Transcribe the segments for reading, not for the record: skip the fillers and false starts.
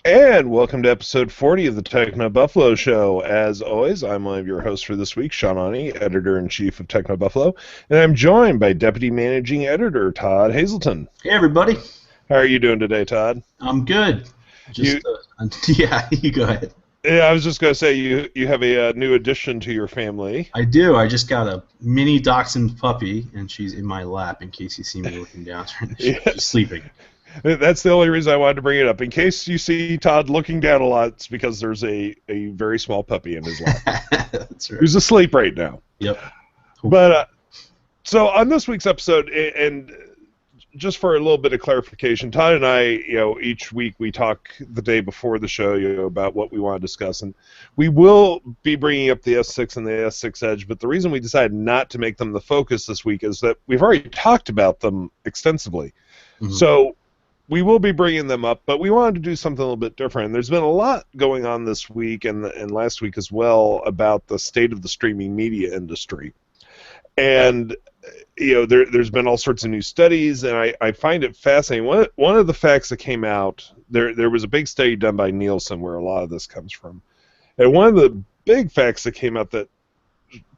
And welcome to episode 40 of the TechnoBuffalo Show. As always, I'm one of your hosts for this week, Sean, editor-in-chief of TechnoBuffalo, and I'm joined by Deputy Managing Editor Todd Hazelton. Hey, everybody. How are you doing today, Todd? I'm good. Yeah, you go ahead. Yeah, I was just going to say, you have a new addition to your family. I do. I just got a mini dachshund puppy, and she's in my lap in case you see me looking down. She's sleeping. That's the only reason I wanted to bring it up. In case you see Todd looking down a lot, it's because there's a very small puppy in his lap. That's right. Who's asleep right now. Yep. But so on this week's episode, and just for a little bit of clarification, Todd and I, each week we talk the day before the show, about what we want to discuss, and we will be bringing up the S6 and the S6 Edge. But the reason we decided not to make them the focus this week is that we've already talked about them extensively. Mm-hmm. So we will be bringing them up, but we wanted to do something a little bit different. There's been a lot going on this week and last week as well about the state of the streaming media industry. And there's been all sorts of new studies, and I find it fascinating. One of the facts that came out, there was a big study done by Nielsen where a lot of this comes from. And one of the big facts that came out that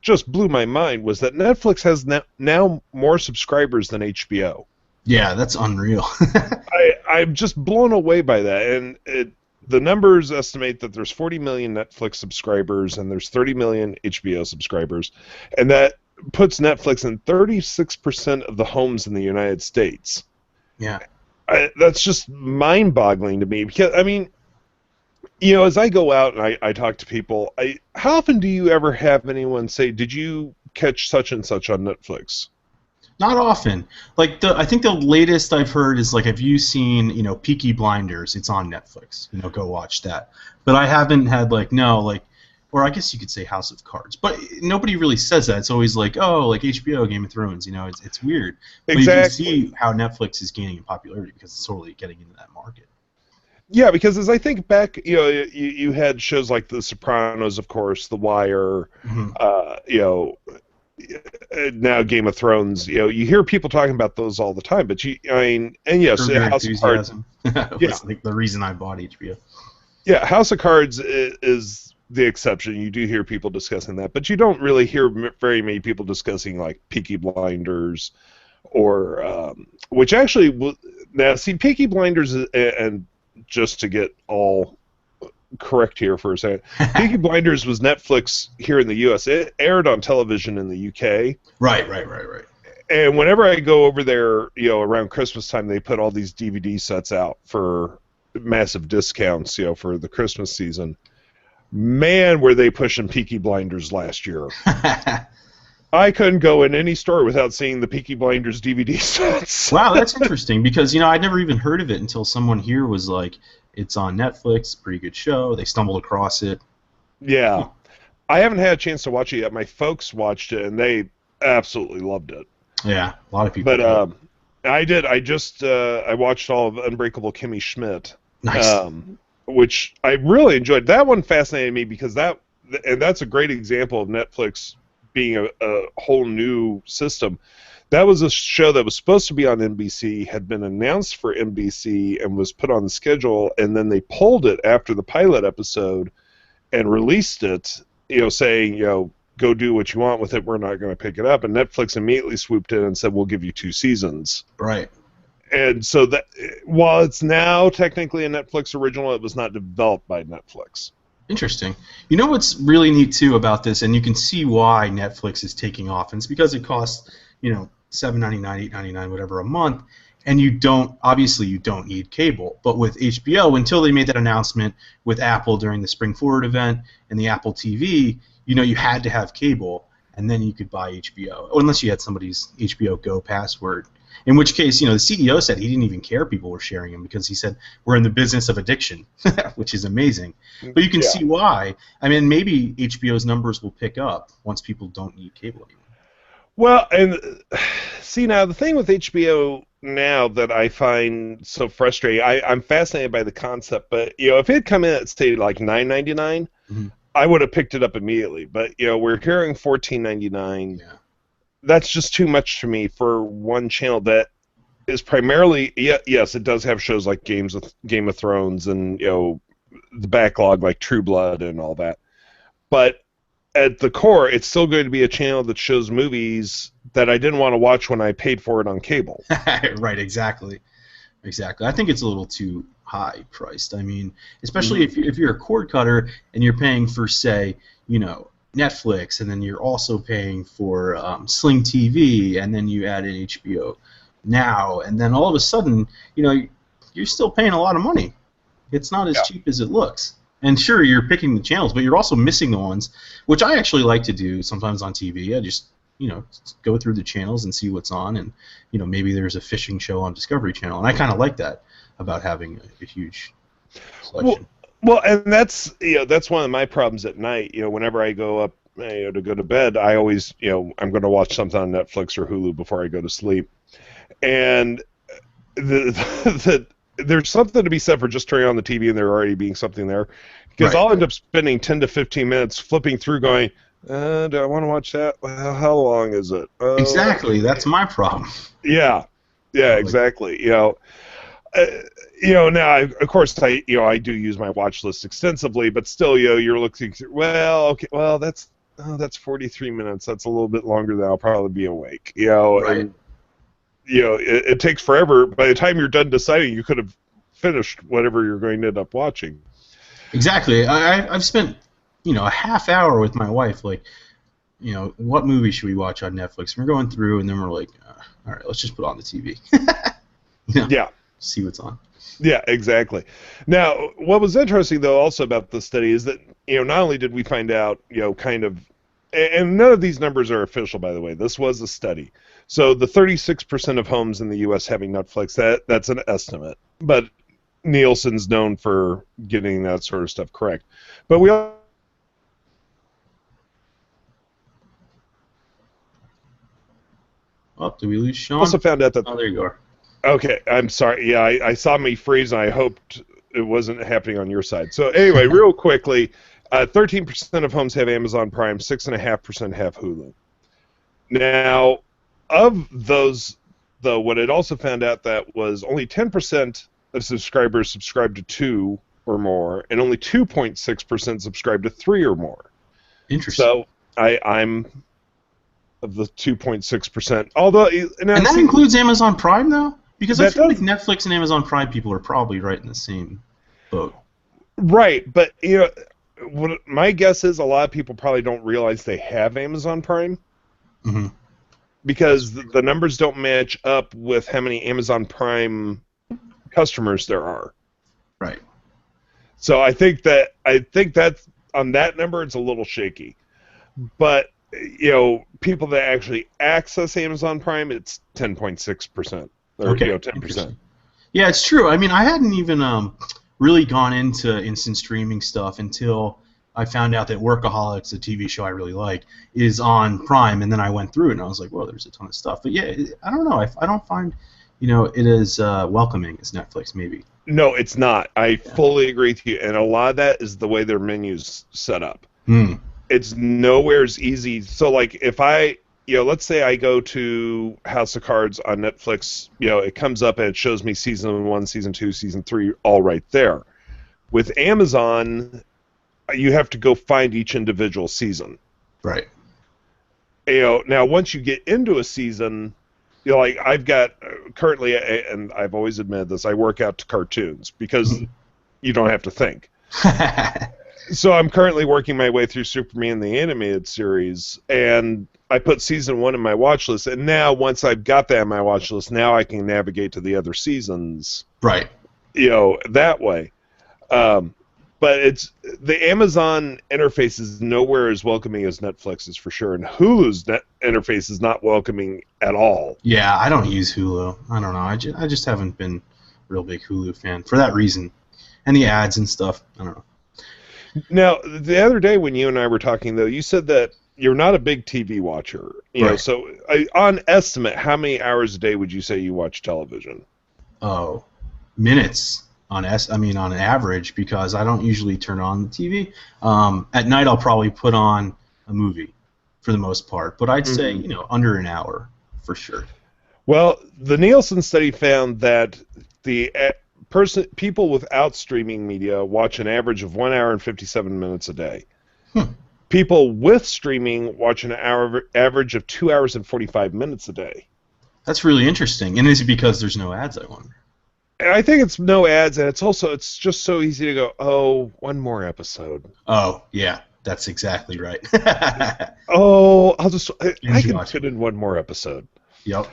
just blew my mind was that Netflix has now more subscribers than HBO. Yeah, that's unreal. I'm just blown away by that. And the numbers estimate that there's 40 million Netflix subscribers and there's 30 million HBO subscribers. And that puts Netflix in 36% of the homes in the United States. Yeah. That's just mind-boggling to me. Because, as I go out and I talk to people, how often do you ever have anyone say, did you catch such and such on Netflix? Not often. I think the latest I've heard is have you seen Peaky Blinders? It's on Netflix. Go watch that. But I haven't had or I guess you could say House of Cards. But nobody really says that. It's always HBO, Game of Thrones. It's weird. But exactly. You can see how Netflix is gaining in popularity because it's totally getting into that market. Yeah, because as I think back, you had shows like The Sopranos, of course, The Wire, mm-hmm. Now Game of Thrones. You hear people talking about those all the time. But and yes, House of Cards. Was the reason I bought HBO. Yeah, House of Cards is the exception. You do hear people discussing that, but you don't really hear very many people discussing Peaky Blinders, or which actually now see Peaky Blinders and just to get all correct here for a second, Peaky Blinders was Netflix here in the U.S. It aired on television in the U.K. Right. And whenever I go over there, around Christmas time, they put all these DVD sets out for massive discounts, for the Christmas season. Man, were they pushing Peaky Blinders last year. I couldn't go in any store without seeing the Peaky Blinders DVD sets. Wow, that's interesting because, I'd never even heard of it until someone here was like, it's on Netflix, pretty good show. They stumbled across it. Yeah. I haven't had a chance to watch it yet. My folks watched it, and they absolutely loved it. Yeah, a lot of people But I did. I watched all of Unbreakable Kimmy Schmidt. Nice. Which I really enjoyed. That one fascinated me because that's a great example of Netflix being a whole new system. That was a show that was supposed to be on NBC, had been announced for NBC, and was put on the schedule, and then they pulled it after the pilot episode and released it, saying, go do what you want with it, we're not going to pick it up. And Netflix immediately swooped in and said, we'll give you 2 seasons. Right. And so that while it's now technically a Netflix original, it was not developed by Netflix. Interesting. What's really neat, too, about this, and you can see why Netflix is taking off, and it's because it costs, $7.99, $8.99, whatever a month, and you don't need cable. But with HBO, until they made that announcement with Apple during the Spring Forward event and the Apple TV, you had to have cable, and then you could buy HBO, unless you had somebody's HBO Go password. In which case, the CEO said he didn't even care people were sharing him because he said, we're in the business of addiction, which is amazing. But you can see why. Maybe HBO's numbers will pick up once people don't need cable anymore. Well, and see, now the thing with HBO now that I find so frustrating, I'm fascinated by the concept, but, if it had come in at, say, $9.99, mm-hmm. I would have picked it up immediately. But, we're hearing $14.99. Yeah. That's just too much for me for one channel that is primarily, yes, it does have shows like Game of Thrones and the backlog like True Blood and all that. But at the core, it's still going to be a channel that shows movies that I didn't want to watch when I paid for it on cable. Right, exactly. I think it's a little too high priced. I mean, especially if you're a cord cutter and you're paying for, say, Netflix, and then you're also paying for Sling TV, and then you add in HBO Now, and then all of a sudden, you're still paying a lot of money. It's not as cheap as it looks. And sure, you're picking the channels, but you're also missing the ones, which I actually like to do sometimes on TV. I just, go through the channels and see what's on, and, maybe there's a fishing show on Discovery Channel, and I kind of like that about having a huge selection. Well, and that's one of my problems at night. Whenever I go up to go to bed, I always, I'm going to watch something on Netflix or Hulu before I go to sleep, and there's something to be said for just turning on the TV and there already being something there, because I'll end up spending 10 to 15 minutes flipping through going, do I want to watch that? Well, how long is it? Exactly, that's my problem. Yeah, exactly. Now, of course, I do use my watch list extensively, but still, you're looking through. Well, that's 43 minutes. That's a little bit longer than I'll probably be awake. Right. And, it takes forever. By the time you're done deciding, you could have finished whatever you're going to end up watching. Exactly. I've spent, a half hour with my wife, like, what movie should we watch on Netflix? And we're going through, and then we're like, all right, let's just put on the TV. Yeah. See what's on. Yeah, exactly. Now, what was interesting, though, also about the study is that, not only did we find out, kind of, and none of these numbers are official, by the way. This was a study. So the 36% of homes in the U.S. having Netflix, that's an estimate. But Nielsen's known for getting that sort of stuff correct. But we Oh, did we lose Sean? also found out that... Oh, there you go. Okay, I'm sorry. Yeah, I saw me freeze, and I hoped it wasn't happening on your side. So anyway, real quickly, 13% of homes have Amazon Prime, 6.5% have Hulu. Now, of those, though, what it also found out that was only 10% of subscribers subscribe to 2 or more, and only 2.6% subscribe to 3 or more. Interesting. So I'm of the 2.6%. Although, and that includes Amazon Prime, though? Because I feel like does. Netflix and Amazon Prime people are probably right in the same boat. Right, but what my guess is a lot of people probably don't realize they have Amazon Prime, because the numbers don't match up with how many Amazon Prime customers there are. Right. So I think that's on that number it's a little shaky, but people that actually access Amazon Prime, it's 10.6%. Or, 10%. Yeah, it's true. I mean, I hadn't even really gone into instant streaming stuff until I found out that Workaholics, a TV show I really like, is on Prime, and then I went through it, and I was like, whoa, there's a ton of stuff. But yeah, I don't know. I don't find, it as welcoming as Netflix, maybe. No, it's not. I fully agree with you, and a lot of that is the way their menu's set up. It's nowhere as easy. So, like, if let's say I go to House of Cards on Netflix, it comes up and it shows me season 1, season 2, season 3, all right there. With Amazon, you have to go find each individual season. Right. Now once you get into a season, like I've got currently, and I've always admitted this, I work out to cartoons because you don't have to think. So I'm currently working my way through Superman the animated series, and I put season 1 in my watch list, and now once I've got that in my watch list, now I can navigate to the other seasons. Right. That way. But it's the Amazon interface is nowhere as welcoming as Netflix is for sure, and Hulu's interface is not welcoming at all. Yeah, I don't use Hulu. I don't know. I just haven't been a real big Hulu fan for that reason, and the ads and stuff. I don't know. Now, the other day when you and I were talking, though, you said that you're not a big TV watcher. So on estimate, how many hours a day would you say you watch television? Oh, minutes on average, because I don't usually turn on the TV. At night, I'll probably put on a movie for the most part, but I'd say under an hour for sure. Well, the Nielsen study found that the people without streaming media watch an average of 1 hour and 57 minutes a day. People with streaming watch an average of 2 hours and 45 minutes a day. That's really interesting. And is it because there's no ads, I wonder? And I think it's no ads, and it's just so easy to go, oh, one more episode. Oh, yeah, that's exactly right. Oh, I can fit in one more episode. Yep.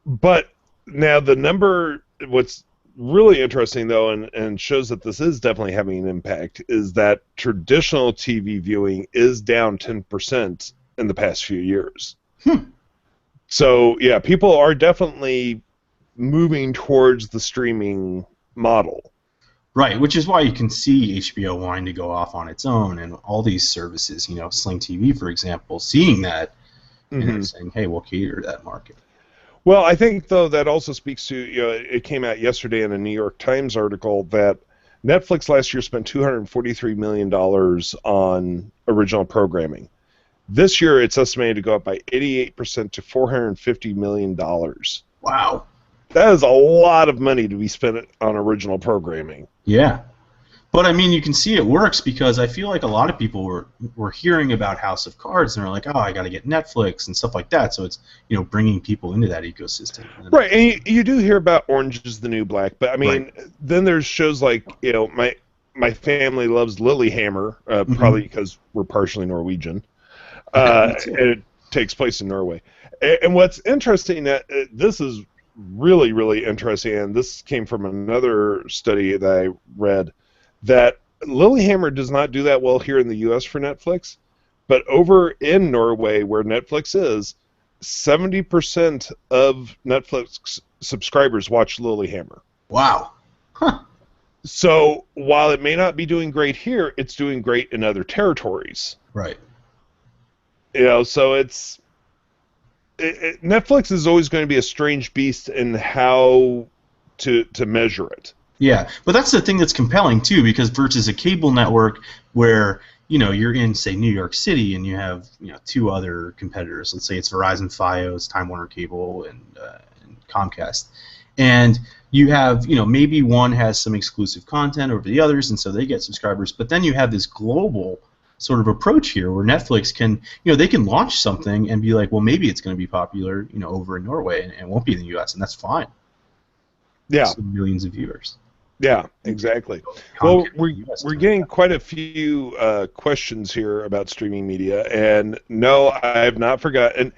But now the number, what's really interesting, though, and shows that this is definitely having an impact, is that traditional TV viewing is down 10% in the past few years. So, yeah, people are definitely moving towards the streaming model. Right, which is why you can see HBO wanting to go off on its own, and all these services, Sling TV, for example, seeing that and saying, hey, we'll cater to that market. Well, I think, though, that also speaks to, it came out yesterday in a New York Times article that Netflix last year spent $243 million on original programming. This year, it's estimated to go up by 88% to $450 million. Wow. That is a lot of money to be spent on original programming. Yeah. But, I mean, you can see it works because I feel like a lot of people were hearing about House of Cards and they're like, oh, I got to get Netflix and stuff like that. So it's, bringing people into that ecosystem. Right, and you do hear about Orange is the New Black, but, I mean, then there's shows like, my family loves Lilyhammer, probably because we're partially Norwegian. And it takes place in Norway. And what's interesting, this is really, really interesting, and this came from another study that I read, that Lilyhammer does not do that well here in the U.S. for Netflix, but over in Norway, where Netflix is, 70% of Netflix subscribers watch Lilyhammer. Wow. Huh. So while it may not be doing great here, it's doing great in other territories. Right. So it's... Netflix is always going to be a strange beast in how to measure it. Yeah, but that's the thing that's compelling too, because versus a cable network where you're in, say, New York City and you have two other competitors. Let's say it's Verizon, Fios, Time Warner Cable, and Comcast, and you have maybe one has some exclusive content over the others, and so they get subscribers. But then you have this global sort of approach here where Netflix can, they can launch something and be like, well, maybe it's going to be popular, over in Norway and won't be in the U.S., and that's fine. Yeah. So millions of viewers. Yeah, exactly. Well, we're getting quite a few questions here about streaming media, and no, I have not forgotten.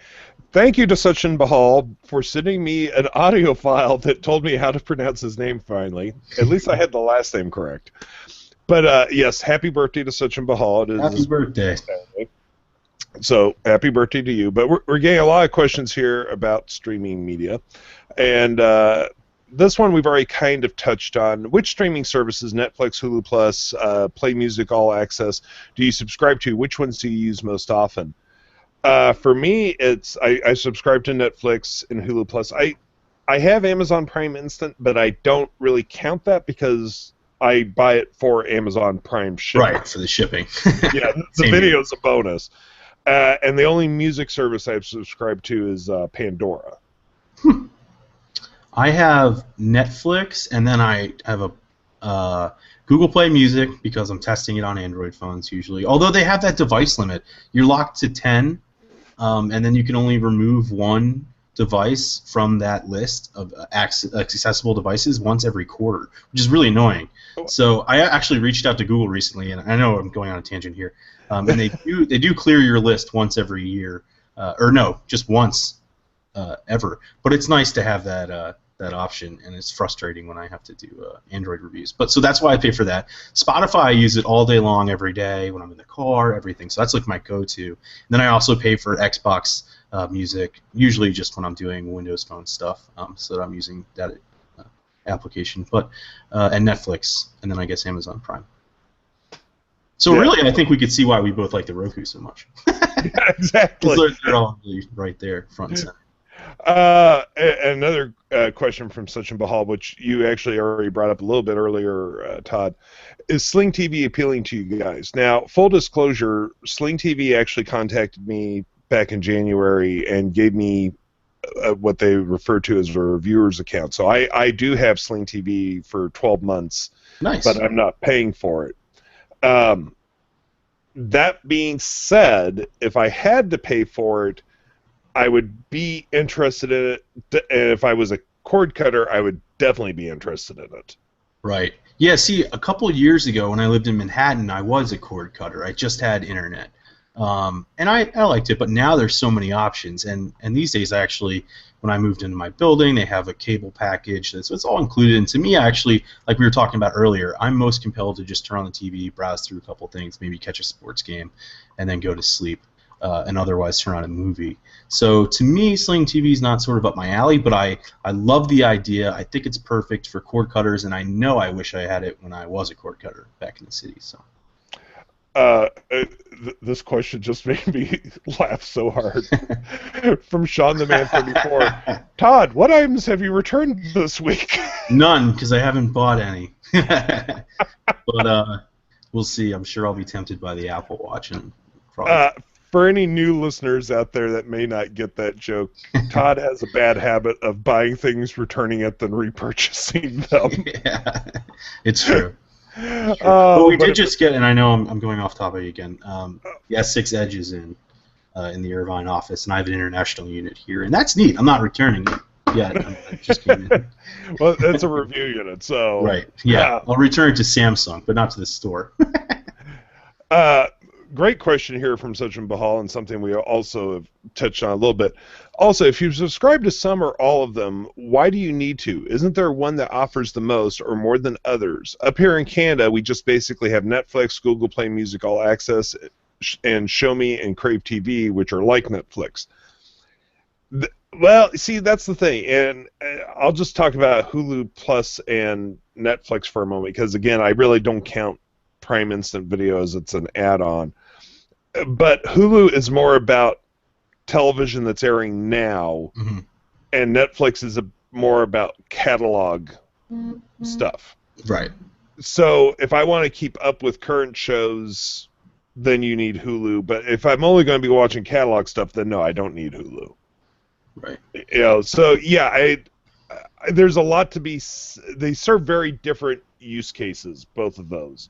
Thank you to Sachin Bahal for sending me an audio file that told me how to pronounce his name finally. At least I had the last name correct. But yes, happy birthday to Sachin Bahal. It is happy birthday. So happy birthday to you. But we're getting a lot of questions here about streaming media, and this one we've already kind of touched on. Which streaming services, Netflix, Hulu Plus, Play Music, All Access, do you subscribe to? Which ones do you use most often? For me, it's I subscribe to Netflix and Hulu Plus. I have Amazon Prime Instant, but I don't really count that because I buy it for Amazon Prime shipping. Right, for the shipping. Yeah, the video's a bonus. And the only music service I've subscribed to is Pandora. I have Netflix, and then I have a Google Play Music because I'm testing it on Android phones usually. Although they have that device limit. You're locked to 10, and then you can only remove one device from that list of accessible devices once every quarter, which is really annoying. So I actually reached out to Google recently, and I know I'm going on a tangent here, and they do clear your list once every year, or no, just once ever. But it's nice to have that option, and it's frustrating when I have to do Android reviews. But so that's why I pay for that. Spotify, I use it all day long, every day, when I'm in the car, everything. So that's like my go-to. And then I also pay for Xbox Music, usually just when I'm doing Windows Phone stuff, so that I'm using that application. But and Netflix, and then I guess Amazon Prime. So yeah. Really, I think we could see why we both like the Roku so much. Yeah, exactly. They're all really right there, front and center. Another question from Sachin Bahal, which you actually already brought up a little bit earlier, Todd. Is Sling TV appealing to you guys? Now, full disclosure, Sling TV actually contacted me back in January and gave me what they refer to as a reviewer's account. So I do have Sling TV for 12 months, Nice. but I'm not paying for it. That being said, if I had to pay for it, I would be interested in it. And if I was a cord cutter, I would definitely be interested in it. Right. Yeah, see, a couple of years ago when I lived in Manhattan, I was a cord cutter. I just had internet. And I liked it, but now there's so many options. And these days, I actually, when I moved into my building, they have a cable package. So it's all included. And to me, actually, like we were talking about earlier, I'm most compelled to just turn on the TV, browse through a couple things, maybe catch a sports game, and then go to sleep, and otherwise turn on a movie. So to me, Sling TV is not sort of up my alley, but I love the idea. I think it's perfect for cord cutters, and I know I wish I had it when I was a cord cutter back in the city. So. This question just made me laugh so hard. From Sean the Man 34. Todd, what items have you returned this week? None, because I haven't bought any. But we'll see. I'm sure I'll be tempted by the Apple Watch. And for any new listeners out there that may not get that joke, Todd has a bad habit of buying things, returning it, then repurchasing them. Yeah, it's true. But we did just get, and I know I'm going off topic again. The S6 Edge is in the Irvine office, and I have an international unit here, and that's neat. I'm not returning it yet. I just came in. Well, that's a review unit, so right. Yeah, I'll return it to Samsung, but not to the store. Great question here from Sachin Bahal, and something we also have touched on a little bit. Also, if you subscribe to some or all of them, why do you need to? Isn't there one that offers the most or more than others? Up here in Canada, we just basically have Netflix, Google Play Music All Access, and Show Me and Crave TV, which are like Netflix. Well, see, that's the thing, and I'll just talk about Hulu Plus and Netflix for a moment, because, again, I really don't count Prime Instant Video as it's an add-on. But Hulu is more about television that's airing now, and Netflix is more about catalog stuff. Right. So if I want to keep up with current shows, then you need Hulu. But if I'm only going to be watching catalog stuff, then no, I don't need Hulu. Right. You know, so yeah, there's a lot to be. They serve very different use cases, both of those.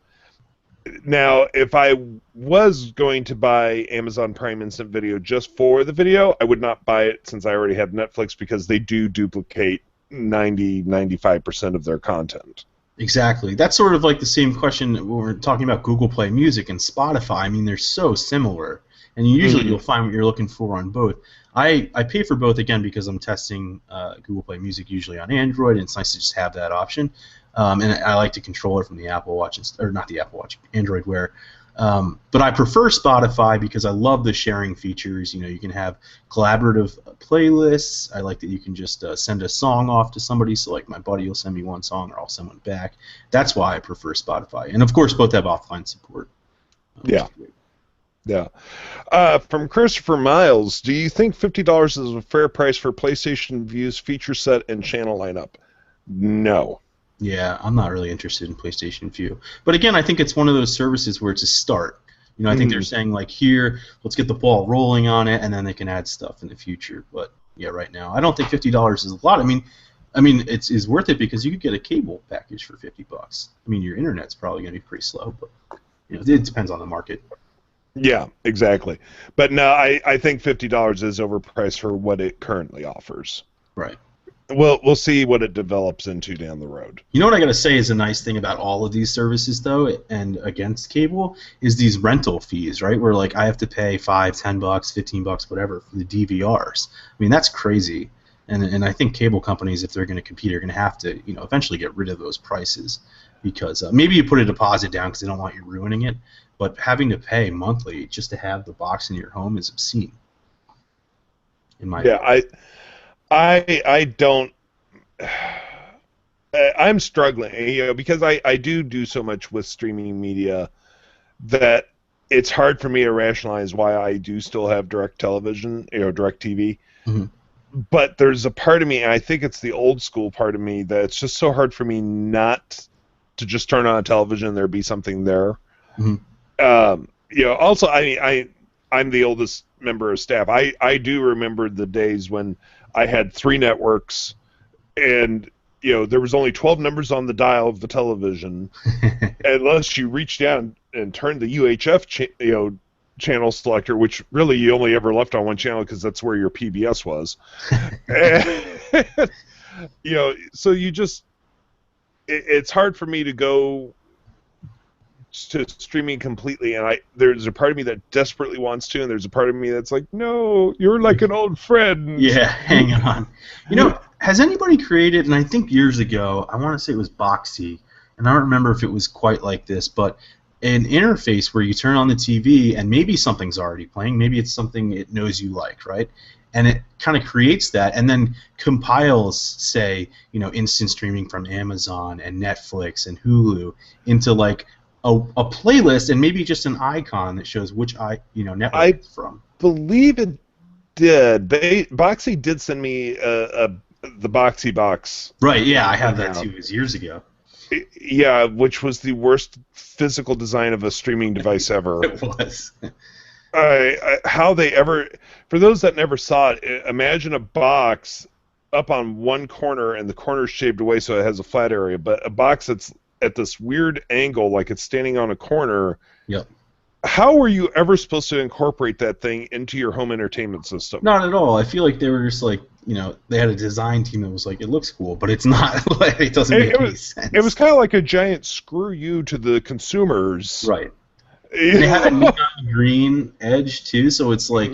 Now, if I was going to buy Amazon Prime Instant Video just for the video, I would not buy it since I already have Netflix, because they do duplicate 95% of their content. Exactly. That's sort of like the same question when we're talking about Google Play Music and Spotify. I mean, they're so similar, and usually you'll find what you're looking for on both. I pay for both, again, because I'm testing Google Play Music usually on Android, and it's nice to just have that option. And I like to control it from the Apple Watch, or not the Apple Watch, Android Wear. But I prefer Spotify because I love the sharing features. You know, you can have collaborative playlists. I like that you can just send a song off to somebody. So, like, my buddy will send me one song, or I'll send one back. That's why I prefer Spotify. And, of course, both have offline support. Yeah. Yeah. From Christopher Miles, do you think $50 is a fair price for PlayStation View's feature set and channel lineup? No. Yeah, I'm not really interested in PlayStation View. But again, I think it's one of those services where it's a start. You know, I think they're saying, like, here, let's get the ball rolling on it, and then they can add stuff in the future. But, yeah, right now, I don't think $50 is a lot. I mean, it's worth it because you could get a cable package for $50. I mean, your internet's probably going to be pretty slow, but you know, it depends on the market. Yeah, exactly. But no, I think $50 is overpriced for what it currently offers. Right. We'll see what it develops into down the road. You know what I got to say is a nice thing about all of these services, though, and against cable, is these rental fees, right? Where, like, I have to pay $5, $10, $15, whatever, for the DVRs. I mean, that's crazy. And I think cable companies, if they're going to compete, are going to have to, you know, eventually get rid of those prices, because maybe you put a deposit down because they don't want you ruining it, but having to pay monthly just to have the box in your home is obscene. In my opinion. I don't. I'm struggling, you know, because I do so much with streaming media that it's hard for me to rationalize why I do still have direct television, you know, direct TV. But there's a part of me, and I think it's the old school part of me, that it's just so hard for me not to just turn on a television and there be something there. You know, also, I mean, I'm the oldest member of staff. I do remember the days when I had 3 networks, and there was only 12 numbers on the dial of the television, unless you reached down and turned the UHF channel selector, which really you only ever left on one channel because that's where your PBS was. And, so you just it's hard for me to go to streaming completely, and there's a part of me that desperately wants to, and there's a part of me that's like, no, you're like an old friend. Yeah, hang on. Has anybody created, and I think years ago, I want to say it was Boxy, and I don't remember if it was quite like this, but an interface where you turn on the TV and maybe something's already playing, maybe it's something it knows you like, right? And it kind of creates that, and then compiles, say, instant streaming from Amazon and Netflix and Hulu into like a playlist, and maybe just an icon that shows which network it's from. I believe it did. Boxy did send me the Boxy box. Right. Yeah, I have that too. It was years ago. Yeah, which was the worst physical design of a streaming device ever. It was. How they ever, for those that never saw it, imagine a box up on one corner and the corner's shaved away so it has a flat area, but a box that's at this weird angle, like it's standing on a corner. Yep. How were you ever supposed to incorporate that thing into your home entertainment system? Not at all. I feel like they were just like, they had a design team that was like, it looks cool, but it's not. Like, it doesn't make any sense. It was kind of like a giant screw you to the consumers. Right. They had a neon green edge too, so it's like,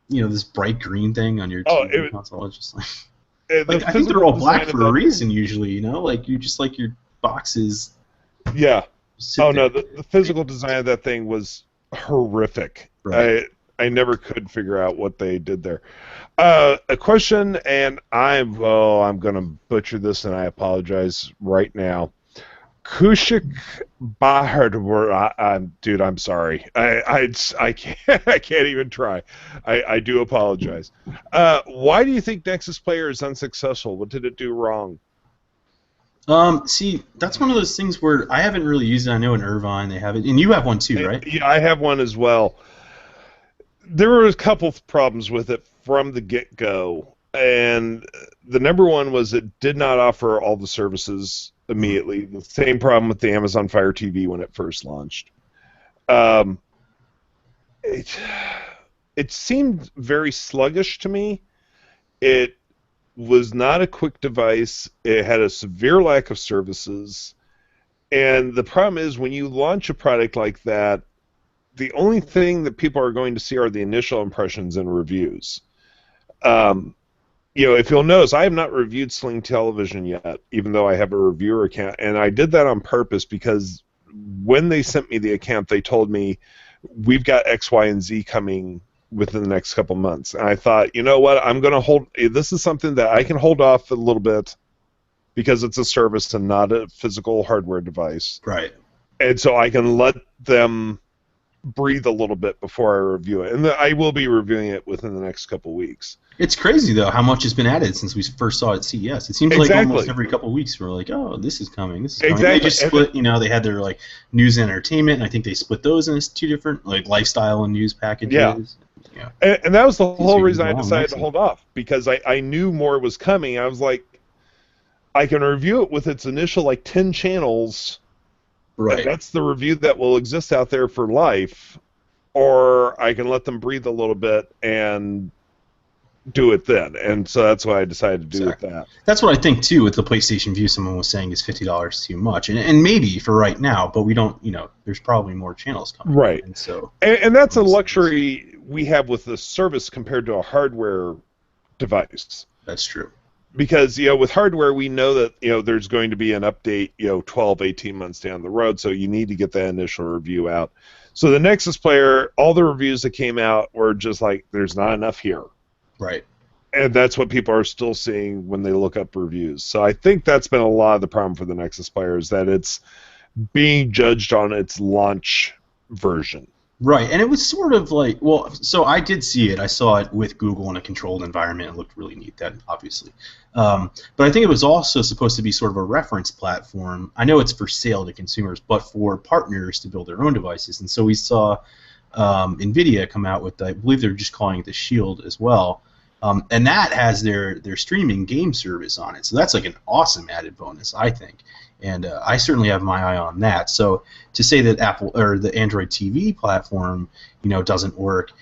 this bright green thing on your TV console. It's just like I think they're all black for a reason usually. Like you just like your boxes. Yeah. Oh no, the physical design of that thing was horrific. Right. I never could figure out what they did there. A question, and I'm going to butcher this, and I apologize right now. Kushik Bahar, dude, I'm sorry. I can't even try. I do apologize. Why do you think Nexus Player is unsuccessful? What did it do wrong? See, that's one of those things where I haven't really used it. I know in Irvine they have it, and you have one too, right? Yeah, I have one as well. There were a couple of problems with it from the get-go, and the number one was it did not offer all the services immediately. The same problem with the Amazon Fire TV when it first launched. It seemed very sluggish to me. It was not a quick device. It had a severe lack of services. And the problem is when you launch a product like that, the only thing that people are going to see are the initial impressions and reviews. If you'll notice, I have not reviewed Sling Television yet, even though I have a reviewer account. And I did that on purpose because when they sent me the account, they told me, we've got X, Y, and Z coming within the next couple months. And I thought, you know what, I'm going to hold, this is something that I can hold off a little bit because it's a service and not a physical hardware device. Right. And so I can let them breathe a little bit before I review it. And I will be reviewing it within the next couple weeks. It's crazy, though, how much has been added since we first saw it at CES. It seems like almost every couple of weeks we're like, oh, this is coming, this is coming. Exactly. They just split, they had their like news and entertainment, and I think they split those into 2 different like lifestyle and news packages. Yeah. And that was the whole reason I decided to hold off, because I knew more was coming. I was like, I can review it with its initial like 10 channels. Right. That's the review that will exist out there for life, or I can let them breathe a little bit and do it then. And so that's why I decided to do it that. That's what I think too with the PlayStation Vue. Someone was saying is $50 too much, and maybe for right now, but we don't. There's probably more channels coming. Right. And so and that's a luxury we have with the service compared to a hardware device. That's true. Because with hardware we know that there's going to be an update 12, 18 months down the road, so you need to get that initial review out. So the Nexus Player, all the reviews that came out were just like, there's not enough here. Right. And that's what people are still seeing when they look up reviews. So I think that's been a lot of the problem for the Nexus Player, is that it's being judged on its launch version. Right, and it was sort of like, so I did see it. I saw it with Google in a controlled environment. It looked really neat then, obviously. But I think it was also supposed to be sort of a reference platform. I know it's for sale to consumers, but for partners to build their own devices. And so we saw NVIDIA come out with, I believe they're just calling it the Shield as well, And that has their streaming game service on it. So that's like an awesome added bonus, I think. And I certainly have my eye on that. So to say that Apple or the Android TV platform, doesn't work,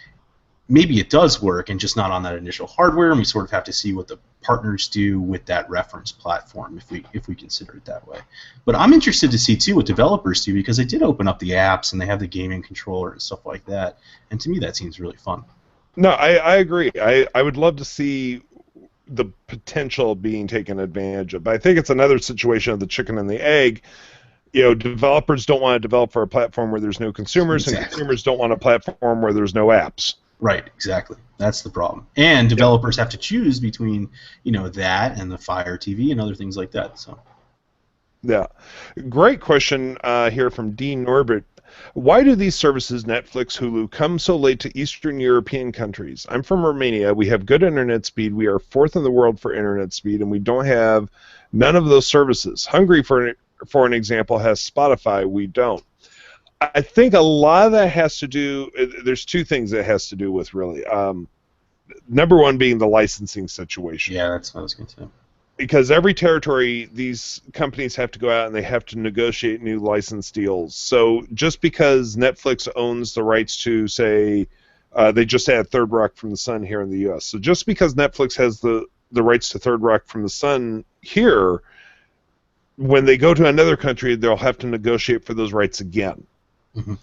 maybe it does work, and just not on that initial hardware. And we sort of have to see what the partners do with that reference platform, if we consider it that way. But I'm interested to see too what developers do, because they did open up the apps and they have the gaming controller and stuff like that. And to me, that seems really fun. No, I agree. I would love to see the potential being taken advantage of. But I think it's another situation of the chicken and the egg. Developers don't want to develop for a platform where there's no consumers, and consumers don't want a platform where there's no apps. Right, exactly. That's the problem. And developers have to choose between, that and the Fire TV and other things like that. So. Yeah. Great question here from Dean Norbert. Why do these services, Netflix, Hulu, come so late to Eastern European countries? I'm from Romania. We have good internet speed. We are fourth in the world for internet speed, and we don't have none of those services. Hungary, for an example, has Spotify. We don't. I think a lot of that has to do, there's two things that has to do with, really. Number one being the licensing situation. Yeah, that's what I was going to say. Because every territory, these companies have to go out and they have to negotiate new license deals. So just because Netflix owns the rights to, say, they just had Third Rock from the Sun here in the U.S. So just because Netflix has the rights to Third Rock from the Sun here, when they go to another country, they'll have to negotiate for those rights again. Mm-hmm.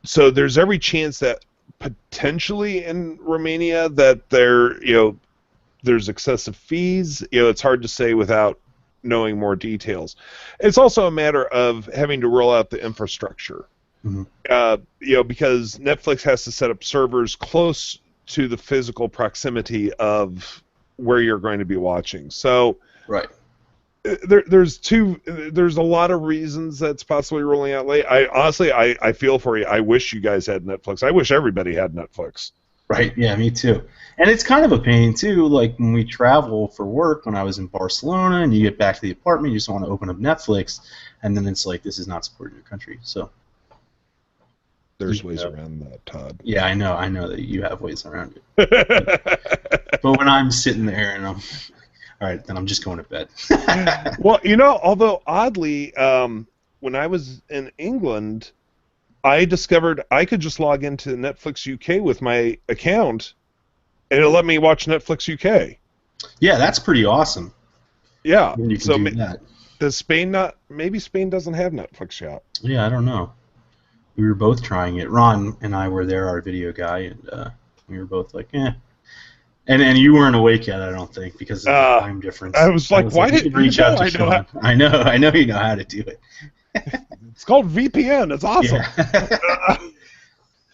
So there's every chance that potentially in Romania that there's excessive fees. It's hard to say without knowing more details. It's also a matter of having to roll out the infrastructure. Mm-hmm. Because Netflix has to set up servers close to the physical proximity of where you're going to be watching. So right. There's a lot of reasons that's possibly rolling out late. I feel for you. I wish you guys had Netflix. I wish everybody had Netflix. Right, yeah, me too. And it's kind of a pain, too, like when we travel for work, when I was in Barcelona, and you get back to the apartment, you just want to open up Netflix, and then it's like, this is not supported in your country, so. There's ways around that, Todd. Yeah, I know that you have ways around it. But when I'm sitting there and I'm, all right, then I'm just going to bed. Well, although oddly, when I was in England, I discovered I could just log into Netflix UK with my account, and it'll let me watch Netflix UK. Yeah, that's pretty awesome. Yeah. When you can do that. Does Spain not? Maybe Spain doesn't have Netflix yet. Yeah, I don't know. We were both trying it. Ron and I were there, our video guy, and we were both like, eh. And you weren't awake yet, I don't think, because of the time difference. I was like, why didn't you reach out to Sean? I know you know how to do it. It's called VPN. It's awesome.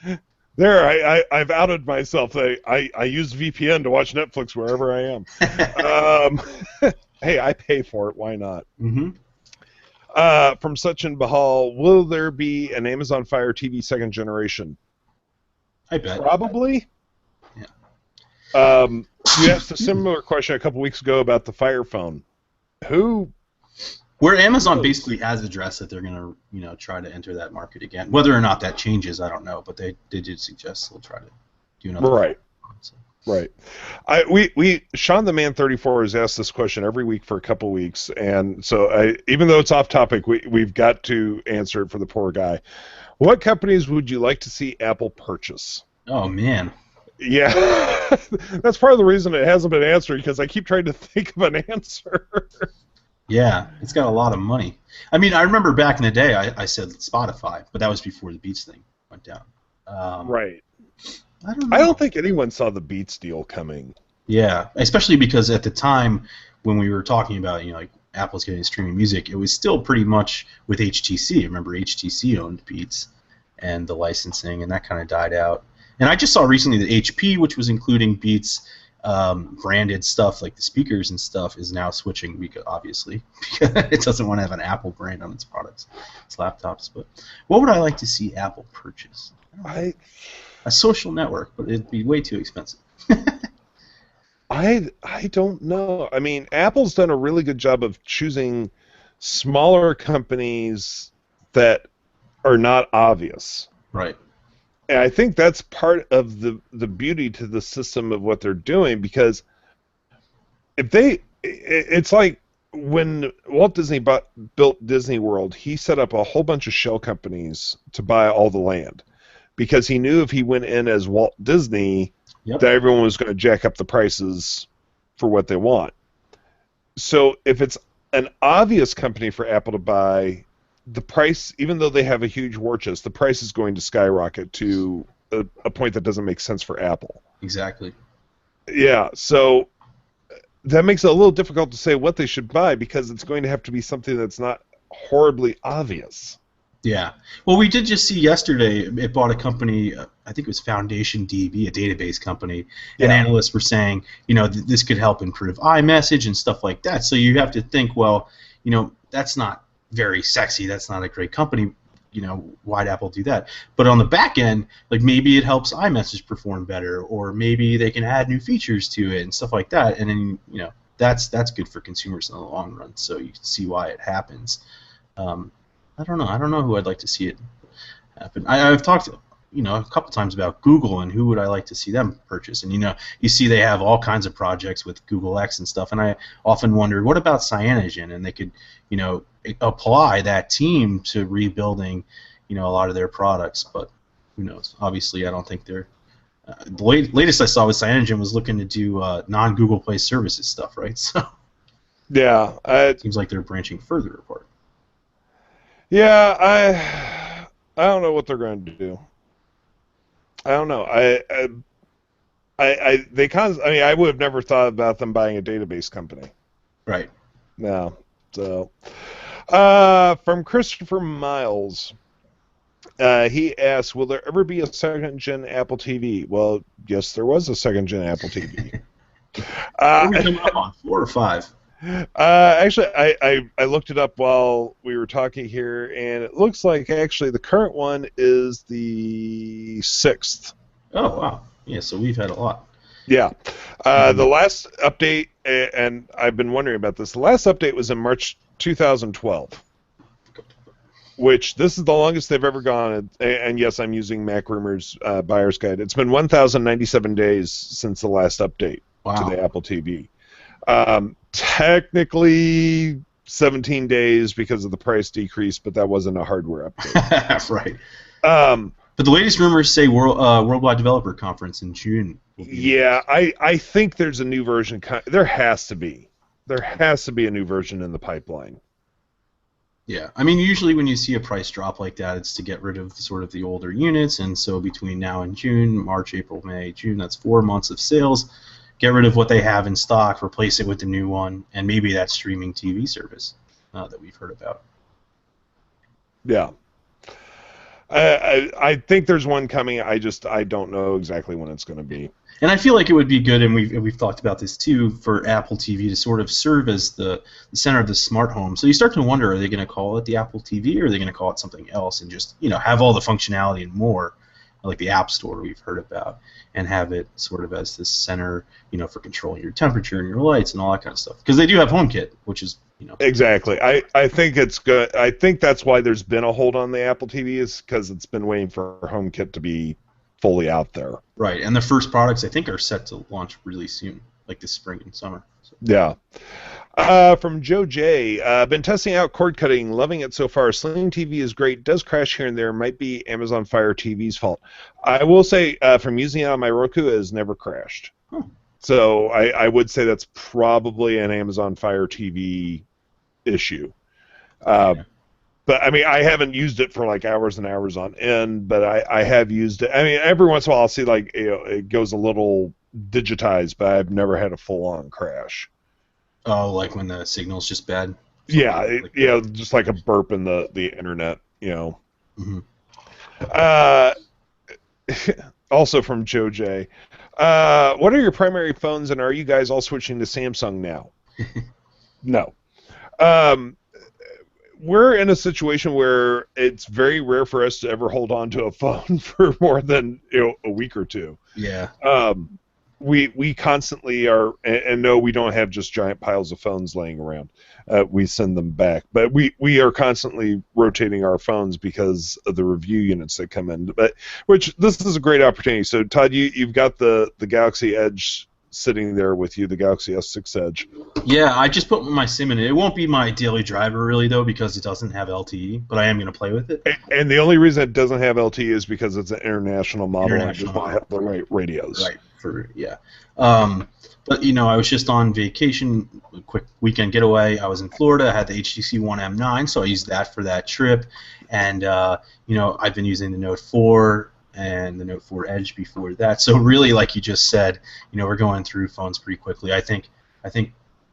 Yeah. There, I've outed myself. I use VPN to watch Netflix wherever I am. Hey, I pay for it. Why not? Mm-hmm. From Sachin Bahal, will there be an Amazon Fire TV second generation? I bet. Probably. Yeah. You asked a similar question a couple weeks ago about the Fire Phone. Where Amazon basically has addressed that they're going to, try to enter that market again. Whether or not that changes, I don't know, but they did suggest they'll try to do another. Right. So. Right. Sean the Man 34 has asked this question every week for a couple weeks, and so even though it's off topic, we've got to answer it for the poor guy. What companies would you like to see Apple purchase? Oh man. Yeah, that's part of the reason it hasn't been answered, because I keep trying to think of an answer. Yeah, it's got a lot of money. I mean, I remember back in the day, I said Spotify, but that was before the Beats thing went down. Right. I don't know. I don't think anyone saw the Beats deal coming. Yeah, especially because at the time when we were talking about, like Apple's getting streaming music, it was still pretty much with HTC. Remember, HTC owned Beats and the licensing, and that kind of died out. And I just saw recently that HP, which was including Beats branded stuff like the speakers and stuff, is now switching, because obviously it doesn't want to have an Apple brand on its products, its laptops. But what would I like to see Apple purchase? A social network, but it'd be way too expensive. I don't know. I mean, Apple's done a really good job of choosing smaller companies that are not obvious. Right. And I think that's part of the beauty to the system of what they're doing, because it's like when Walt Disney built Disney World, he set up a whole bunch of shell companies to buy all the land because he knew if he went in as Walt Disney, Yep. that everyone was going to jack up the prices for what they want. So if it's an obvious company for Apple to buy, the price, even though they have a huge war chest, the price is going to skyrocket to a point that doesn't make sense for Apple. Exactly. Yeah, so that makes it a little difficult to say what they should buy because it's going to have to be something that's not horribly obvious. Yeah. Well, we did just see yesterday it bought a company, I think it was Foundation DB, a database company, and analysts were saying, this could help improve iMessage and stuff like that. So you have to think, well, that's not very sexy. That's not a great company. Why'd Apple do that? But on the back end, like maybe it helps iMessage perform better, or maybe they can add new features to it and stuff like that. And then, that's good for consumers in the long run. So you can see why it happens. I don't know. I don't know who I'd like to see it happen. I've talked, a couple times about Google and who would I like to see them purchase. And you see they have all kinds of projects with Google X and stuff. And I often wonder, what about Cyanogen? And they could, apply that team to rebuilding, a lot of their products. But who knows? Obviously, I don't think they're. The latest I saw was Cyanogen was looking to do non-Google Play Services stuff, right? So. Yeah. It seems like they're branching further apart. Yeah, I don't know what they're going to do. I don't know. I would have never thought about them buying a database company. Right. No. So, from Christopher Miles, he asks, "Will there ever be a second-gen Apple TV?" Well, yes, there was a second-gen Apple TV. What are we coming up on, 4 or 5? Actually, I looked it up while we were talking here, and it looks like actually the current one is the 6th. Oh, wow. Yeah, so we've had a lot. Yeah. The last update, and I've been wondering about this, the last update was in March 2012, which this is the longest they've ever gone, and yes, I'm using MacRumor's buyer's guide. It's been 1,097 days since the last update to the Apple TV. Technically 17 days because of the price decrease, but that wasn't a hardware update. Right. But the latest rumors say Worldwide Developer Conference in June. Yeah, I think there's a new version. There has to be. There has to be a new version in the pipeline. Yeah, I mean, usually when you see a price drop like that, it's to get rid of sort of the older units, and so between now and June, March, April, May, June, that's 4 months of sales. Get rid of what they have in stock, replace it with the new one, and maybe that streaming TV service that we've heard about. Yeah. I think there's one coming. I don't know exactly when it's going to be. And I feel like it would be good, and we've talked about this too, for Apple TV to sort of serve as the center of the smart home. So you start to wonder, are they going to call it the Apple TV, or are they going to call it something else and just have all the functionality and more, like the App Store we've heard about, and have it sort of as this center, for controlling your temperature and your lights and all that kind of stuff. Because they do have HomeKit, which is, Exactly. I think it's good. I think that's why there's been a hold on the Apple TV, is because it's been waiting for HomeKit to be fully out there. Right, and the first products I think are set to launch really soon, like this spring and summer. So. Yeah. From Joe J. Been testing out cord cutting, loving it so far. Sling TV is great, does crash here and there, might be Amazon Fire TV's fault. I will say, from using it on my Roku, it has never crashed. So I would say that's probably an Amazon Fire TV issue. But I mean, I haven't used it for like hours and hours on end, but I have used it. I mean, every once in a while I'll see like it goes a little digitized, but I've never had a full-on crash. Oh, like when the signal's just bad? Yeah, just like a burp in the internet, Mm-hmm. Also from Joe J. What are your primary phones, and are you guys all switching to Samsung now? No. We're in a situation where it's very rare for us to ever hold on to a phone for more than a week or two. Yeah. We constantly are, and no, we don't have just giant piles of phones laying around. We send them back, but we are constantly rotating our phones because of the review units that come in. But which this is a great opportunity. So Todd, you've got the Galaxy Edge sitting there with you, the Galaxy S6 Edge. Yeah, I just put my SIM in it. It won't be my daily driver really though because it doesn't have LTE, but I am going to play with it. And the only reason it doesn't have LTE is because it's an international model. International and doesn't have the right radios. Right. Yeah. But I was just on vacation, a quick weekend getaway. I was in Florida. I had the HTC One M9, so I used that for that trip. And I've been using the Note 4 and the Note 4 Edge before that. So really, like you just said, we're going through phones pretty quickly. I think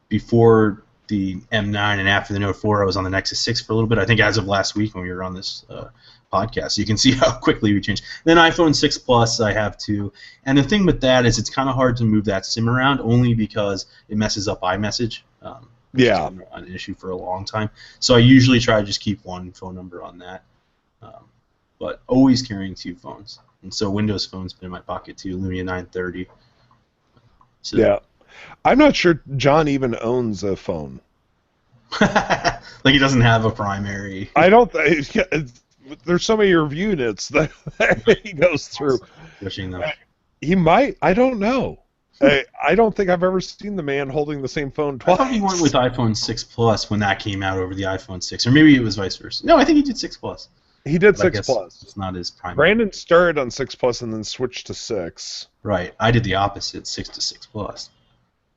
before the M9 and after the Note 4, I was on the Nexus 6 for a little bit. I think as of last week when we were on this podcast, so you can see how quickly we changed. Then iPhone 6 Plus I have too. And the thing with that is it's kind of hard to move that SIM around only because it messes up iMessage. Yeah. It's been an issue for a long time. So I usually try to just keep one phone number on that. But always carrying two phones. And so Windows Phone's been in my pocket too, Lumia 930. So, yeah. I'm not sure John even owns a phone. like he doesn't have a primary. I don't. There's so many review units that he goes through. Pushing them. He might. I don't know. I don't think I've ever seen the man holding the same phone twice. I thought he went with iPhone 6 Plus when that came out over the iPhone 6, or maybe it was vice versa. No, I think he did 6 Plus. He did But 6 Plus. It's not his primary. Brandon started on 6 Plus and then switched to 6. Right. I did the opposite, 6 to 6 Plus.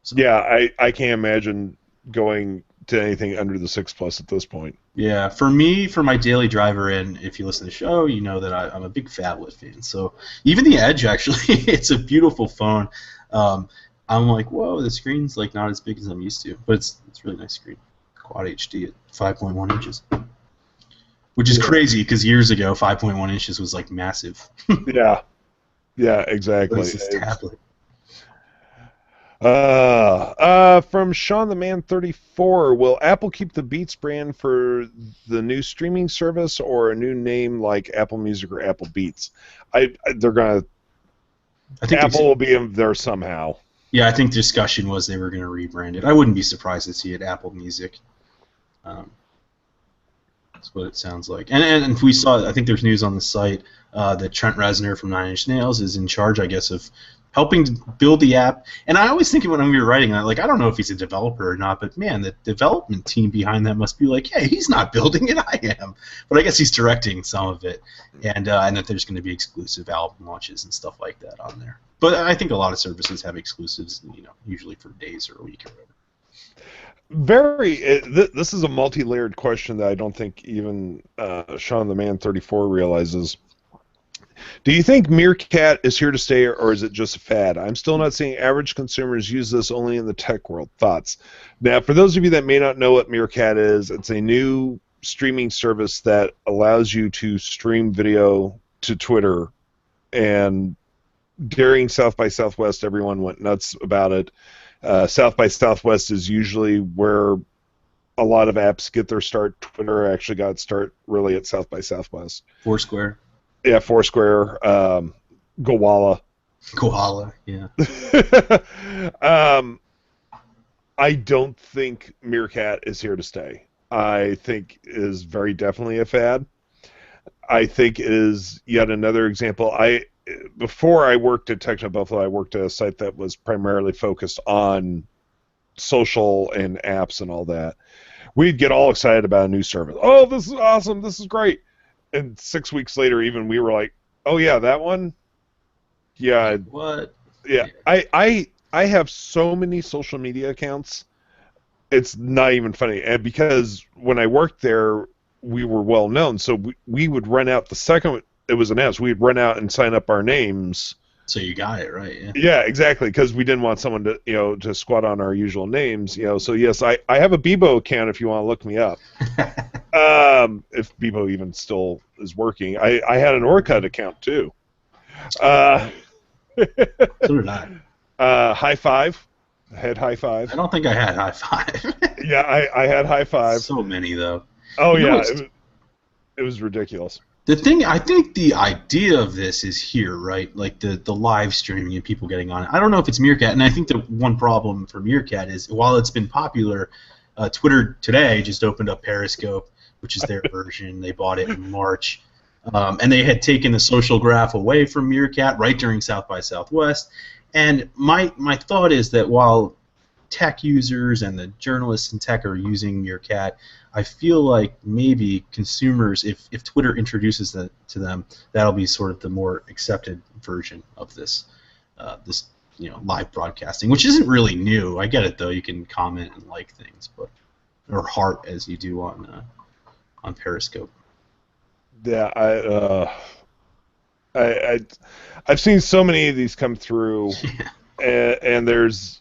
So, yeah, I can't imagine going to anything under the 6 Plus at this point. Yeah, for me, for my daily driver, and if you listen to the show, you know that I'm a big phablet fan. So even the Edge, actually, it's a beautiful phone. I'm like, whoa, the screen's like not as big as I'm used to, but it's a really nice screen. Quad HD at 5.1 inches. Which is crazy because years ago, 5.1 inches was like massive. Yeah, exactly. What is this tablet? From Sean the Man 34, will Apple keep the Beats brand for the new streaming service or a new name like Apple Music or Apple Beats? They're gonna. I think Apple will be in there somehow. Yeah, I think discussion was they were going to rebrand it. I wouldn't be surprised to see it Apple Music. That's what it sounds like. And we saw, I think there's news on the site that Trent Reznor from Nine Inch Nails is in charge, I guess, of helping to build the app. And I always think when we were writing that, like, I don't know if he's a developer or not, but man, the development team behind that must be like, hey, he's not building it, I am. But I guess he's directing some of it, and that there's going to be exclusive album launches and stuff like that on there. But I think a lot of services have exclusives, usually for days or a week or whatever. This is a multi-layered question that I don't think even Sean the Man 34 realizes. Do you think Meerkat is here to stay, or is it just a fad? I'm still not seeing average consumers use this only in the tech world. Thoughts? Now, for those of you that may not know what Meerkat is, it's a new streaming service that allows you to stream video to Twitter. And during South by Southwest, everyone went nuts about it. South by Southwest is usually where a lot of apps get their start. Twitter actually got its start really at South by Southwest. Foursquare. Yeah, Foursquare, Gowalla. Koala, yeah. I don't think Meerkat is here to stay. I think it is very definitely a fad. I think it is yet another example. Before I worked at TechnoBuffalo, I worked at a site that was primarily focused on social and apps and all that. We'd get all excited about a new service. Oh, this is awesome. This is great. And 6 weeks later, even we were like, "Oh yeah, that one." Yeah. What? Yeah. I have so many social media accounts. It's not even funny. And because when I worked there, we were well known, so we would run out the second it was announced. We'd run out and sign up our names. So you got it right. Yeah. Yeah, exactly. Because we didn't want someone to to squat on our usual names. So yes, I have a Bebo account if you want to look me up. If Bebo even still is working. I had an Orkut account too. So did I. High Five. I had High Five. I don't think I had High Five. Yeah, I had High Five. So many though. Oh yeah, it was ridiculous. The thing, I think the idea of this is here, right? Like the live streaming and people getting on it. I don't know if it's Meerkat, and I think the one problem for Meerkat is while it's been popular, Twitter today just opened up Periscope, which is their version. They bought it in March. And they had taken the social graph away from Meerkat right during South by Southwest. And my thought is that while tech users and the journalists in tech are using your cat, I feel like maybe consumers, if Twitter introduces that to them, that'll be sort of the more accepted version of this live broadcasting, which isn't really new. I get it though. You can comment and like things, but or heart as you do on Periscope. Yeah, I've seen so many of these come through, and there's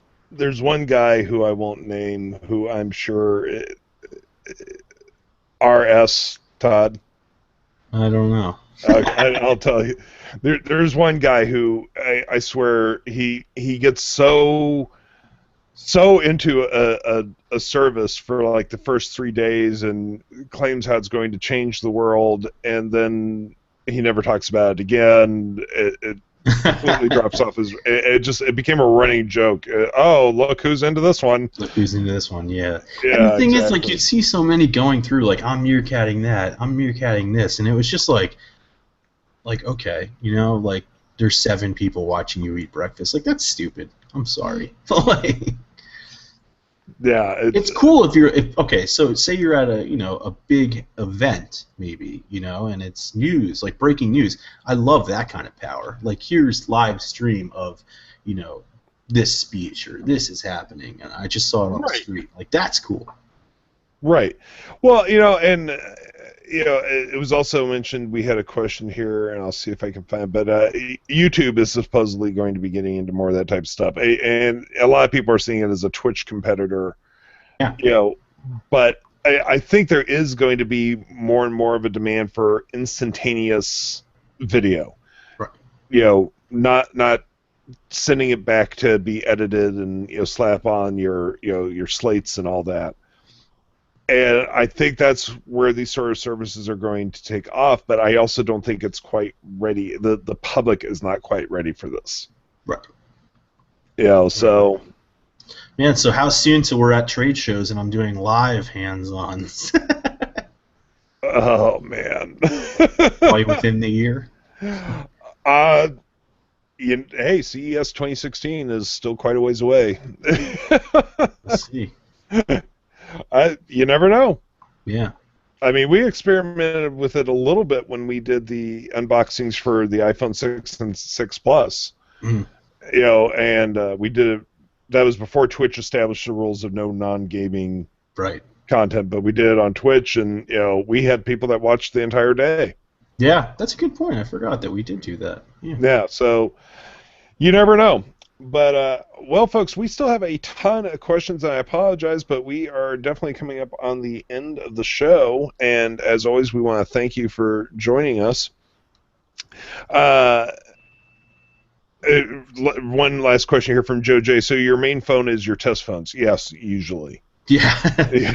one guy who I won't name who I'm sure RS Todd. I don't know. I'll tell you. There's one guy who I swear he gets so into a service for like the first 3 days and claims how it's going to change the world, and then he never talks about it again. It completely drops off his. It became a running joke. Oh, look who's into this one. Look who's into this one. Yeah. Yeah. And the thing is, exactly. like, you see so many going through, like, I'm meerkatting that, I'm meerkatting this, and it was just like okay, like there's 7 people watching you eat breakfast. Like, that's stupid. I'm sorry. Like, yeah, it's cool okay, so say you're at a big event maybe, and it's news, like breaking news. I love that kind of power. Like, here's live stream of, this speech or this is happening and I just saw it on the street. Like, that's cool. Right. Well, and it was also mentioned, we had a question here, and I'll see if I can find it, but YouTube is supposedly going to be getting into more of that type of stuff. And a lot of people are seeing it as a Twitch competitor. Yeah. But I think there is going to be more and more of a demand for instantaneous video. Right. Not sending it back to be edited and slap on your slates and all that. And I think that's where these sort of services are going to take off, but I also don't think it's quite ready. The public is not quite ready for this. Right. So... Man, so how soon till we're at trade shows and I'm doing live hands-ons? Oh, man. Probably within the year? Hey, CES 2016 is still quite a ways away. Let's see. You never know. Yeah. I mean, we experimented with it a little bit when we did the unboxings for the iPhone 6 and 6 Plus. Mm. And we did it. That was before Twitch established the rules of no non-gaming content, but we did it on Twitch, and we had people that watched the entire day. Yeah, that's a good point. I forgot that we did do that. Yeah, so you never know. But, well, folks, we still have a ton of questions, and I apologize, but we are definitely coming up on the end of the show, and as always, we want to thank you for joining us. One last question here from Joe J. So your main phone is your test phones? Yes, usually. Yeah.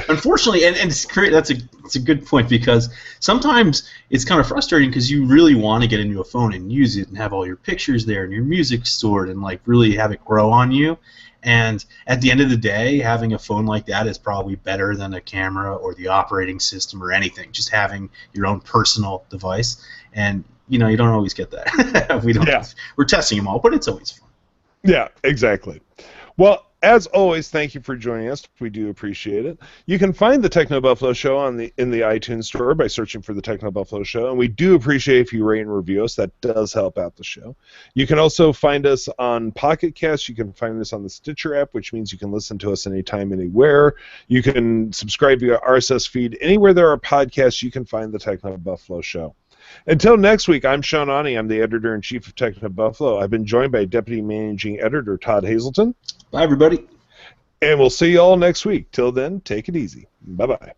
Unfortunately, and it's great. It's a good point, because sometimes it's kind of frustrating because you really want to get into a phone and use it and have all your pictures there and your music stored and like really have it grow on you. And at the end of the day, having a phone like that is probably better than a camera or the operating system or anything. Just having your own personal device. And you don't always get that. We're testing them all, but it's always fun. Yeah, exactly. Well, as always, thank you for joining us. We do appreciate it. You can find the TechnoBuffalo Show in the iTunes store by searching for the TechnoBuffalo Show, and we do appreciate if you rate and review us. That does help out the show. You can also find us on Pocket Cast. You can find us on the Stitcher app, which means you can listen to us anytime, anywhere. You can subscribe via RSS feed. Anywhere there are podcasts, you can find the TechnoBuffalo Show. Until next week, I'm Sean Ani. I'm the editor-in-chief of TechnoBuffalo. I've been joined by Deputy Managing Editor Todd Hazelton. Bye, everybody. And we'll see you all next week. Till then, take it easy. Bye-bye.